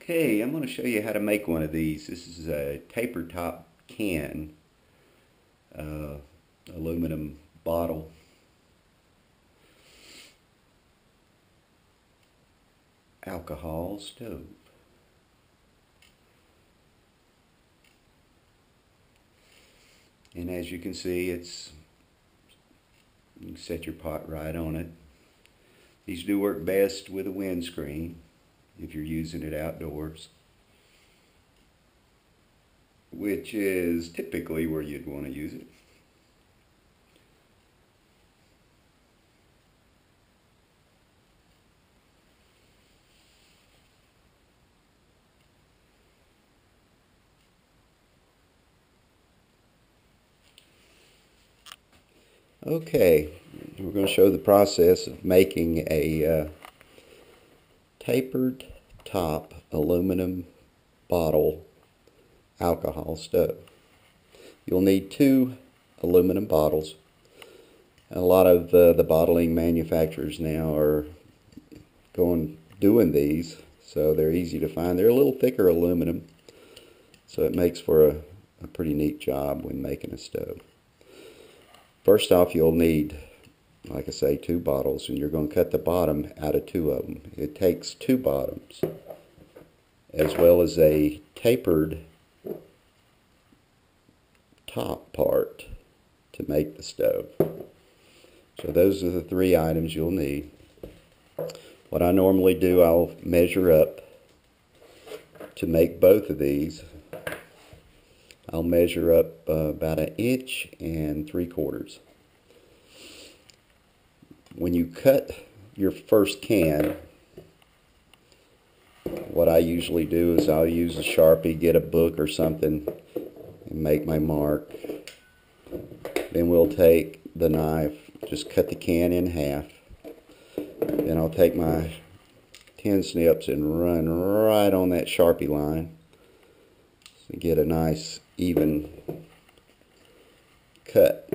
Okay, I'm going to show you how to make one of these. This is a taper top can, aluminum bottle. Alcohol stove. And as you can see, you can set your pot right on it. These do work best with a windscreen if you're using it outdoors, which is typically where you'd want to use it. Okay, we're going to show the process of making a tapered top aluminum bottle alcohol stove. You'll need 2 aluminum bottles. A lot of the bottling manufacturers now are doing these, so they're easy to find. They're a little thicker aluminum, so it makes for a pretty neat job when making a stove. First off, you'll need, like I say, 2 bottles, and you're going to cut the bottom out of 2 of them. It takes 2 bottoms, as well as a tapered top part to make the stove. So those are the 3 items you'll need. What I normally do, I'll measure up to make both of these. I'll measure up about 1 3/4 inches. When you cut your first can, what I usually do is I'll use a Sharpie, get a book or something, and make my mark. Then we'll take the knife, just cut the can in half. Then I'll take my tin snips and run right on that Sharpie line to get a nice even cut.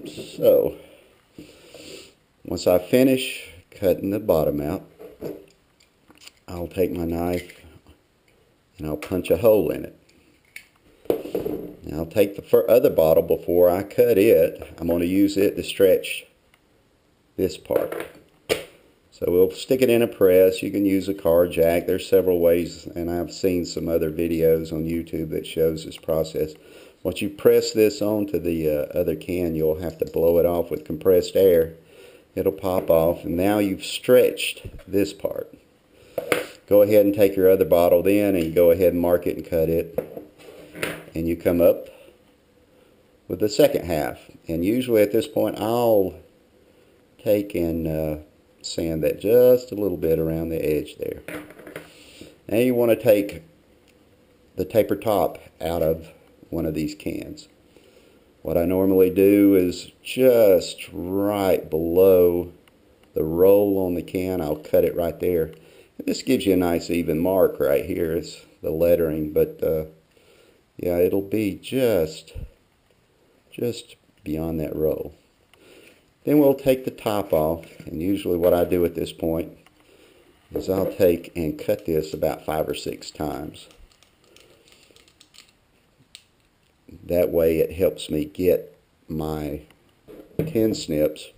So once I finish cutting the bottom out, I'll take my knife and I'll punch a hole in it. Now I'll take the other bottle before I cut it. I'm going to use it to stretch this part. So we'll stick it in a press. You can use a car jack. There's several ways, and I've seen some other videos on YouTube that shows this process. Once you press this onto the other can, you'll have to blow it off with compressed air. It'll pop off, and now you've stretched this part. Go ahead and take your other bottle then, and go ahead and mark it and cut it. And you come up with the second half. And usually at this point, I'll take and sand that just a little bit around the edge there. Now you want to take the taper top out of one of these cans. What I normally do is just right below the roll on the can, I'll cut it right there. And this gives you a nice even mark right here. It's the lettering, but yeah, it'll be just beyond that roll. Then we'll take the top off, and usually what I do at this point is I'll take and cut this about 5 or 6 times. That way it helps me get my tin snips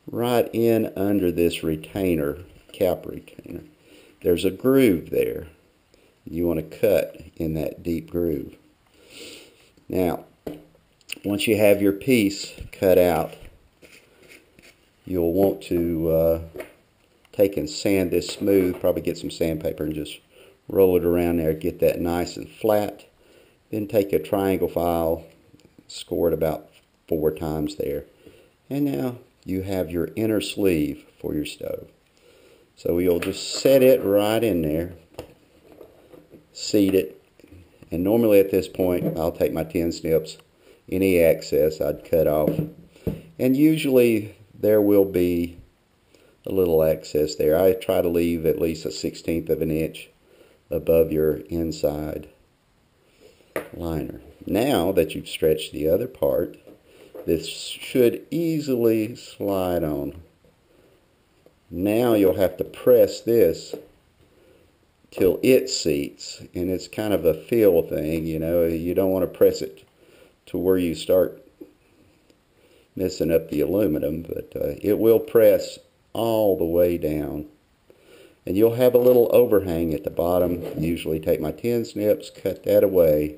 right in under this retainer, cap retainer. There's a groove there. You want to cut in that deep groove. Now, once you have your piece cut out, you'll want to take and sand this smooth, probably get some sandpaper and just roll it around there, get that nice and flat. Then take a triangle file, score it about 4 times there. And now you have your inner sleeve for your stove. So you'll just set it right in there, seat it, and normally at this point I'll take my tin snips, any excess I'd cut off, and usually there will be a little excess there. I try to leave at least 1/16 of an inch above your inside liner. Now that you've stretched the other part, this should easily slide on. Now you'll have to press this till it seats, and it's kind of a feel thing, you know. You don't want to press it to where you start messing up the aluminum, but it will press all the way down. And you'll have a little overhang at the bottom. Usually take my tin snips, cut that away,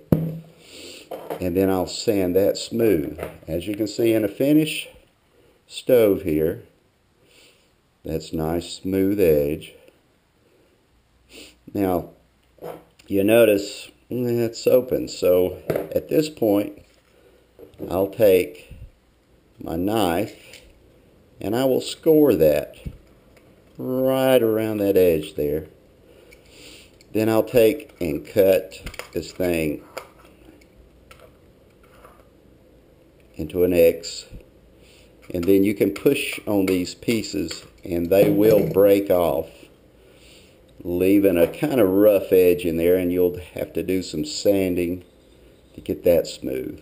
and then I'll sand that smooth. As you can see in a finished stove here, that's nice smooth edge. Now, you notice it's open, so at this point I'll take my knife and I will score that right around that edge there. Then I'll take and cut this thing into an X, and then you can push on these pieces and they will break off, leaving a kind of rough edge in there, and you'll have to do some sanding to get that smooth.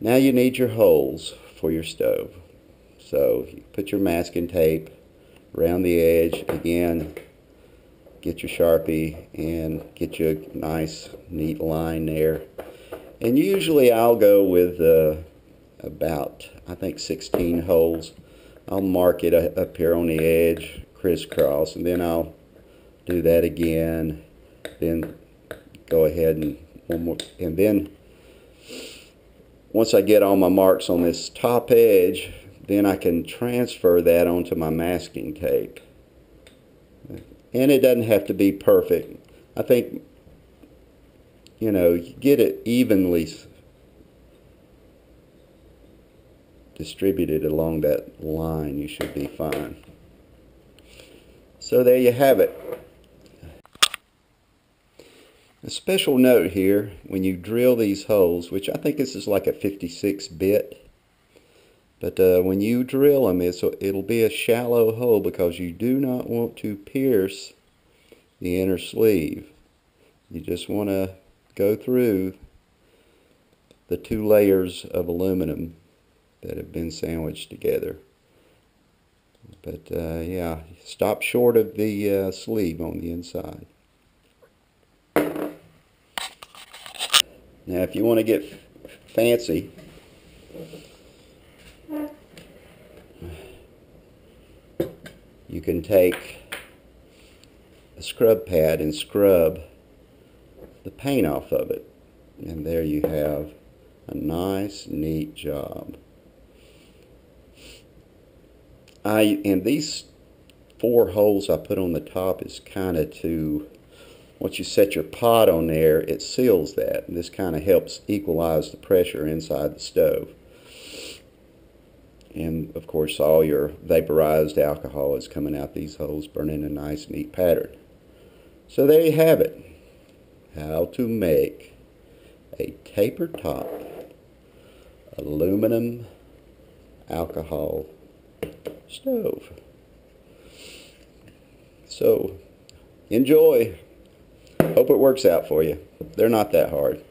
Now you need your holes for your stove. So you put your masking tape around the edge. Again, get your Sharpie and get you a nice neat line there. And usually I'll go with about, I think, 16 holes. I'll mark it up here on the edge, crisscross, and then I'll do that again. Then go ahead and one more, and then once I get all my marks on this top edge, then I can transfer that onto my masking tape. And it doesn't have to be perfect. I think, you know, you get it evenly distributed along that line, you should be fine. So there you have it. A special note here, when you drill these holes, which I think this is like a 56 bit, but when you drill them, it'll be a shallow hole because you do not want to pierce the inner sleeve. You just want to go through the two layers of aluminum that have been sandwiched together. But yeah, stop short of the sleeve on the inside. Now if you want to get fancy, you can take a scrub pad and scrub the paint off of it. And there you have a nice, neat job. And these 4 holes I put on the top is kind of to, once you set your pot on there, it seals that. And this kind of helps equalize the pressure inside the stove. And of course all your vaporized alcohol is coming out these holes, burning a nice neat pattern. So there you have it. How to make a taper top aluminum alcohol stove. So enjoy. Hope it works out for you. They're not that hard.